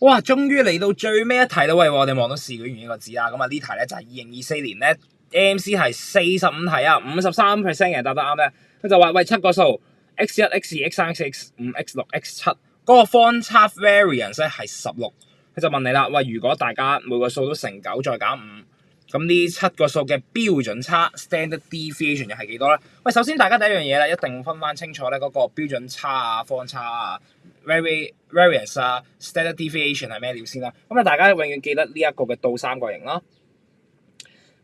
哇！終於嚟到最尾一題啦，喂！我哋望到試卷員呢個字啦，咁啊呢題咧就係2024年咧 AMC 係45題啊，53% 嘅人答得啱咧。佢就話喂7個數 x1、x2、x3、x5、x6、x7 嗰個方差 variance 咧係16。佢就問你啦，喂，如果大家每個數都乘9再減5，咁呢7個數嘅標準差 standard deviation 又係幾多咧？喂，首先大家第一樣嘢啦，一定分翻清楚咧嗰個標準差啊、方差啊、variance 啊、standard deviation 係咩料先啦。咁啊，大家永遠記得呢一個嘅倒三角形啦。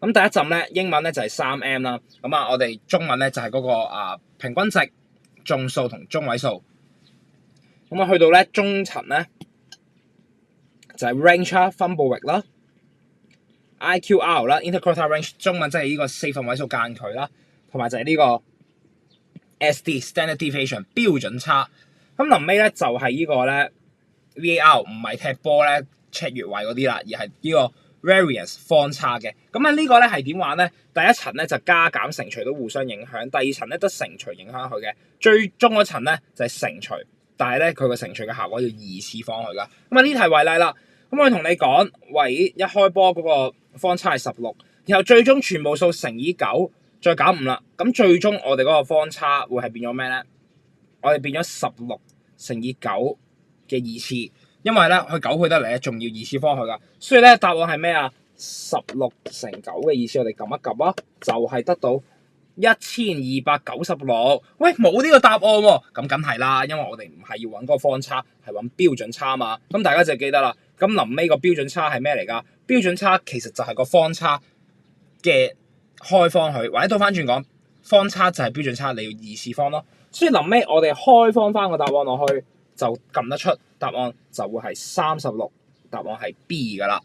咁第一陣咧，英文咧就係3M 啦。咁啊，我哋中文咧就係嗰個平均值、眾數同中位數。咁啊，去到咧中層咧就係 range 啦、分佈域啦。IQR 啦 ，interquartile range 中文即係呢個4分位數間距啦，同埋就係呢個 SD standard deviation 標準差。咁臨尾咧就係呢個咧 VAR 唔係踢波咧 check 越位嗰啲啦，而係呢個 variance 方差嘅。咁啊呢個咧係點玩咧？第一層咧就加減乘除都互相影響，第二層咧得乘除影響佢嘅，最終嗰層咧就係乘除，但係咧佢個乘除嘅效果要二次方去噶。咁啊呢題為例啦，咁我同你講，喂一開波嗰個方差係16，然後最終全部數乘以9再減5啦，咁最終我哋嗰個方差會係變咗咩咧？我哋變咗16乘以9嘅2次，因為咧佢9去得嚟咧，仲要二次方去噶，所以咧答案係咩啊？16乘9嘅意思，我哋撳一撳啊，就係得到1296。喂，冇呢個答案喎，咁梗係啦，因為我哋唔係要揾嗰個方差，係揾標準差嘛。咁大家就記得啦。咁臨尾個標準差係咩嚟㗎？標準差其實就係個方差嘅開方去，或者倒翻轉講，方差就係標準差，你要二次方咯。所以臨尾我哋開方翻個答案落去，就撳得出答案就會係36，答案係 B 㗎啦。